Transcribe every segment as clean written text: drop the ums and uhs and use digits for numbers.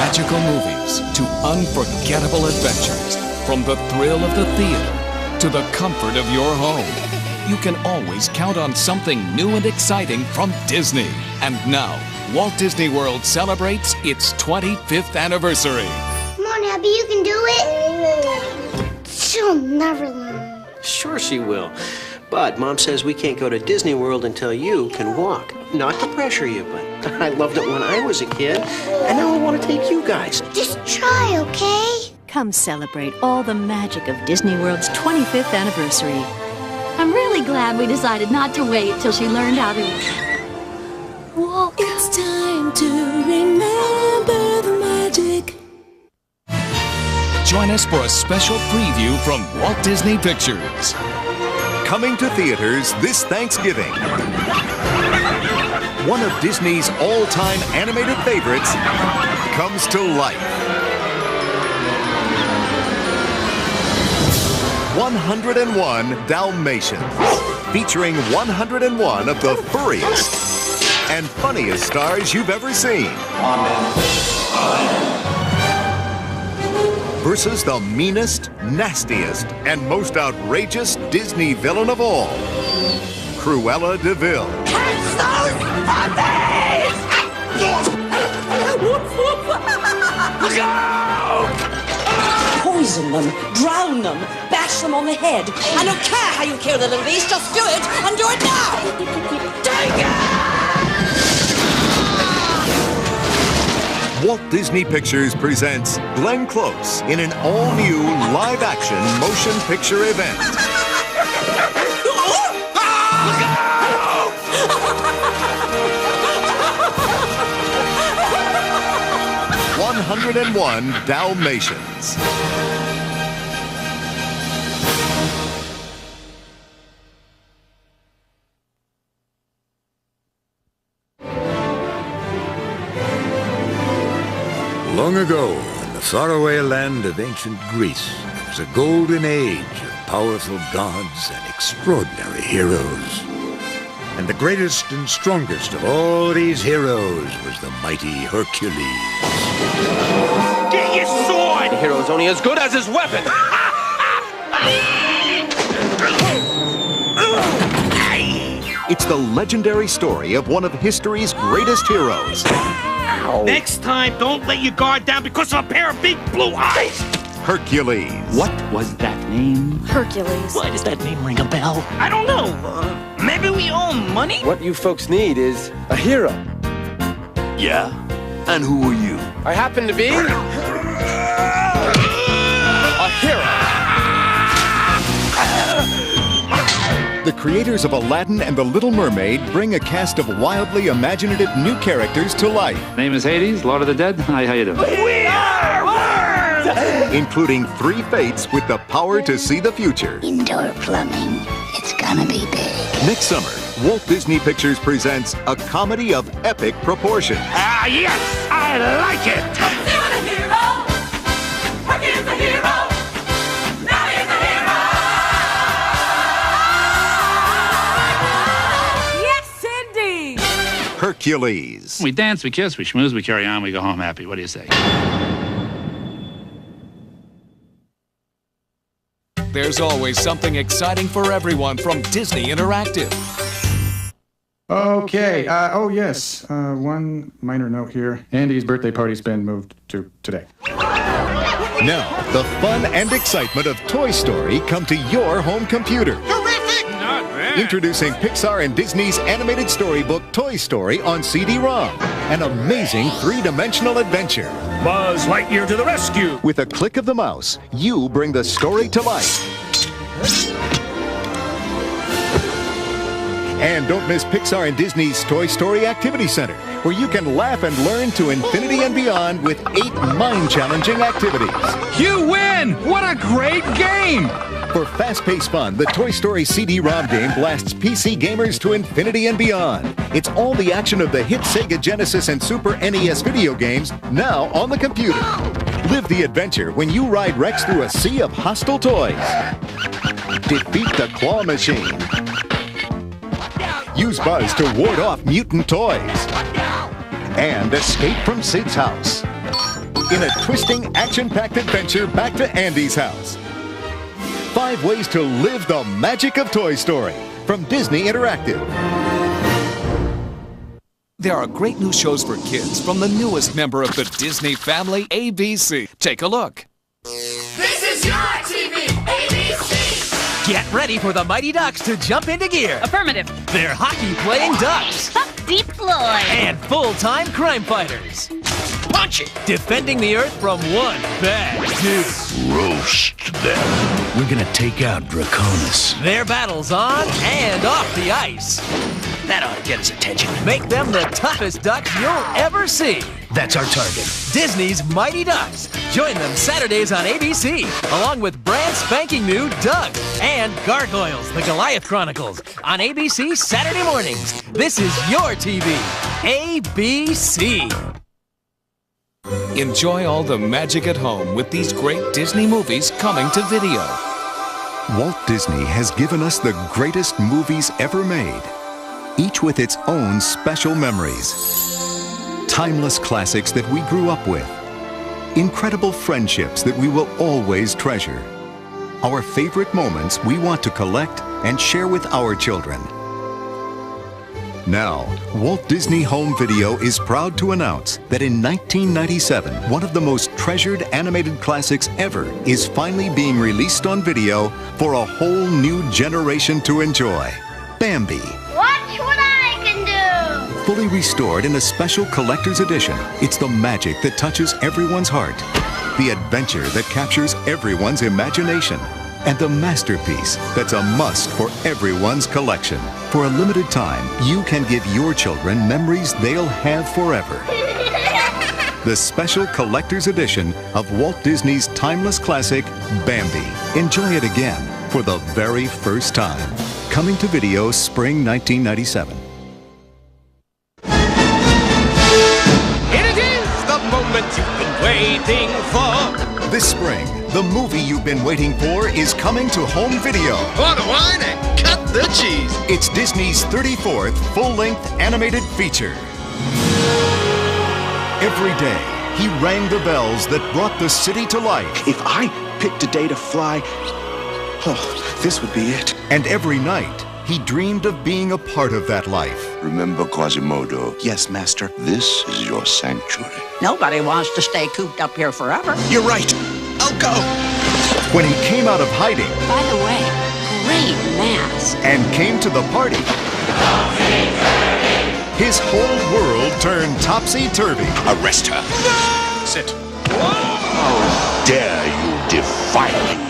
magical movies to unforgettable adventures, from the thrill of the theater to the comfort of your home, you can always count on something new and exciting from Disney. And now, Walt Disney World celebrates its 25th anniversary. Come on, Abby, you can do it. She'll never learn. Sure she will. But Mom says we can't go to Disney World until you can walk. Not to pressure you, but I loved it when I was a kid, and now I want to take you guys. Just try, okay? Come celebrate all the magic of Disney World's 25th anniversary. I'm really glad we decided not to wait till she learned how to walk. It's time to remember the magic. Join us for a special preview from Walt Disney Pictures. Coming to theaters this Thanksgiving. One of Disney's all-time animated favorites comes to life. 101 Dalmatians, featuring 101 of the furriest and funniest stars you've ever seen. Versus the meanest, nastiest, and most outrageous Disney villain of all, Cruella de Vil. Catch those puppies! Look out! Poison them, drown them, bash them on the head. I don't care how you kill the little beast, just do it, and do it now! Take it! Walt Disney Pictures presents Glenn Close in an all-new live-action motion picture event. 101 Dalmatians. Long ago, in the faraway land of ancient Greece, there was a golden age of powerful gods and extraordinary heroes. And the greatest and strongest of all these heroes was the mighty Hercules. Get your sword! The hero's only as good as his weapon. It's the legendary story of one of history's greatest heroes. Next time, don't let your guard down because of a pair of big blue eyes! Hercules. What was that name? Hercules. Why does that name ring a bell? I don't know. Maybe we owe money? What you folks need is a hero. Yeah? And who are you? I happen to be... a hero. The creators of Aladdin and The Little Mermaid bring a cast of wildly imaginative new characters to life. Name is Hades, Lord of the Dead. Hi, how you doing? We are worms! Including 3 fates with the power to see the future. Indoor plumbing. It's gonna be big. Next summer, Walt Disney Pictures presents a comedy of epic proportions. Ah, yes! I like it! He's a hero! Hercules a hero! Now he's a hero! Yes, indeed! Hercules. We dance, we kiss, we schmooze, we carry on, we go home happy. What do you say? There's always something exciting for everyone from Disney Interactive. Okay. Oh, yes. One minor note here. Andy's birthday party's been moved to today. Now, the fun and excitement of Toy Story come to your home computer. Terrific! Not bad. Introducing Pixar and Disney's animated storybook Toy Story on CD-ROM. An amazing 3-dimensional adventure. Buzz Lightyear to the rescue! With a click of the mouse, you bring the story to life. And don't miss Pixar and Disney's Toy Story Activity Center, where you can laugh and learn to infinity and beyond with 8 mind-challenging activities. You win! What a great game! For fast-paced fun, the Toy Story CD-ROM game blasts PC gamers to infinity and beyond. It's all the action of the hit Sega Genesis and Super NES video games, now on the computer. Live the adventure when you ride Rex through a sea of hostile toys. Defeat the Claw Machine. Use Buzz to ward off mutant toys. And escape from Sid's house. in a twisting, action-packed adventure back to Andy's house. 5 ways to live the magic of Toy Story from Disney Interactive. There are great new shows for kids from the newest member of the Disney family, ABC. Take a look. This is your TV, ABC. Get ready for the Mighty Ducks to jump into gear. Affirmative. They're hockey-playing ducks. Deploy. And full-time crime fighters. Punch it. Defending the Earth from one bad dude. Roast them. We're gonna take out Draconis. Their battles on and off the ice. That ought to get his attention. Make them the toughest ducks you'll ever see. That's our target. Disney's Mighty Ducks. Join them Saturdays on ABC, along with brand spanking new Doug and Gargoyles, the Goliath Chronicles, on ABC Saturday mornings. This is your TV, ABC. Enjoy all the magic at home with these great Disney movies coming to video. Walt Disney has given us the greatest movies ever made, each with its own special memories. Timeless classics that we grew up with. Incredible friendships that we will always treasure. Our favorite moments we want to collect and share with our children. Now, Walt Disney Home Video is proud to announce that in 1997, one of the most treasured animated classics ever is finally being released on video for a whole new generation to enjoy. Bambi. Watch what I can do! Fully restored in a special collector's edition, it's the magic that touches everyone's heart, the adventure that captures everyone's imagination, and the masterpiece that's a must for everyone's collection. For a limited time, you can give your children memories they'll have forever. The special collector's edition of Walt Disney's timeless classic, Bambi. Enjoy it again for the very first time. Coming to video spring 1997. Here it is, the moment you've been waiting for. This spring, the movie you've been waiting for is coming to home video. Pour the wine and cut the cheese. It's Disney's 34th full-length animated feature. Every day, he rang the bells that brought the city to life. If I picked a day to fly, oh, this would be it. And every night, he dreamed of being a part of that life. Remember, Quasimodo? Yes, Master. This is your sanctuary. Nobody wants to stay cooped up here forever. You're right. I'll go. When he came out of hiding... By the way, great mask. ...and came to the party... his whole world turned topsy-turvy. Arrest her. No! Sit. How dare you defy me?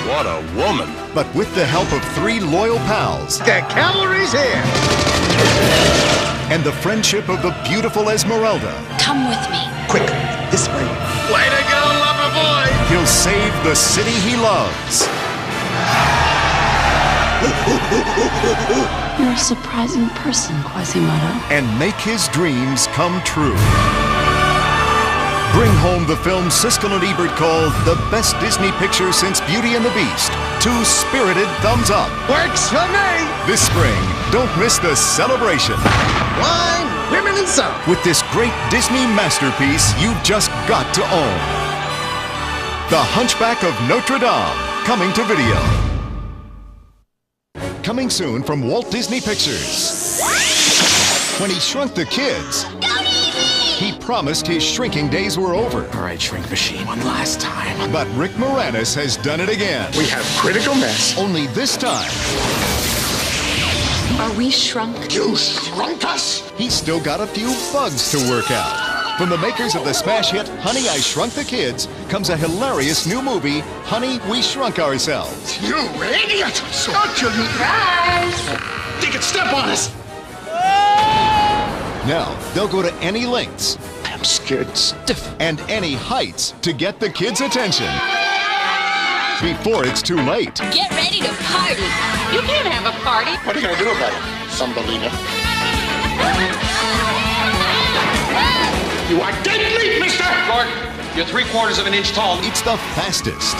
What a woman. But with the help of 3 loyal pals... The cavalry's here. ...and the friendship of the beautiful Esmeralda... Come with me. Quick, this way. Way to go, lover boy. He'll save the city he loves. You're a surprising person, Quasimodo. And make his dreams come true. Bring home the film Siskel and Ebert called the best Disney picture since Beauty and the Beast. 2 spirited thumbs up. Works for me. This spring, don't miss the celebration. Wine, women, and song. With this great Disney masterpiece you've just got to own. The Hunchback of Notre Dame, coming to video. Coming soon from Walt Disney Pictures. When he shrunk the kids, he promised his shrinking days were over. All right, shrink machine, one last time. But Rick Moranis has done it again. We have critical mass. Only this time, Are we shrunk? You shrunk us? he's still got a few bugs to work out. From the makers of the smash hit Honey, I Shrunk the Kids comes a hilarious new movie, Honey, We Shrunk Ourselves. You idiot! Don't you guys! They could step on us! Now, they'll go to any lengths I'm scared stiff. and any heights to get the kids' attention. Before it's too late. Get ready to party. You can't have a party. What are you gonna do about it, Thumbelina? You are dead meat, mister! Gordon, you're 3/4 of an inch tall. It's the fastest.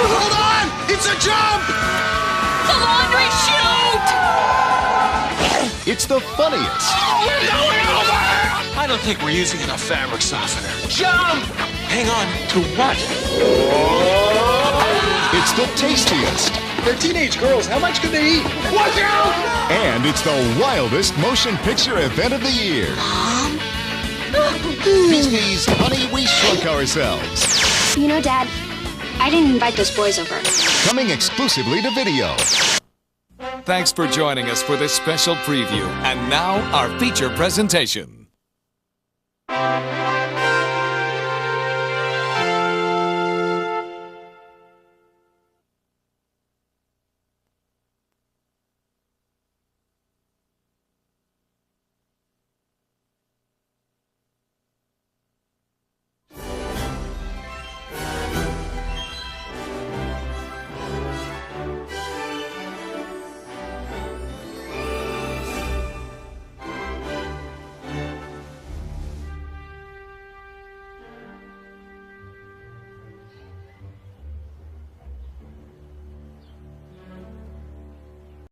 Hold on! It's a jump! The laundry chute! It's the funniest. Oh, we're going over! I don't think we're using enough fabric softener. Jump! Hang on. To what? It's the tastiest. They're teenage girls. How much can they eat? Watch out! And it's the wildest motion picture event of the year. Disney's Honey, We Shrunk Ourselves. You know, Dad, I didn't invite those boys over. Coming exclusively to video. Thanks for joining us for this special preview. And now, our feature presentation.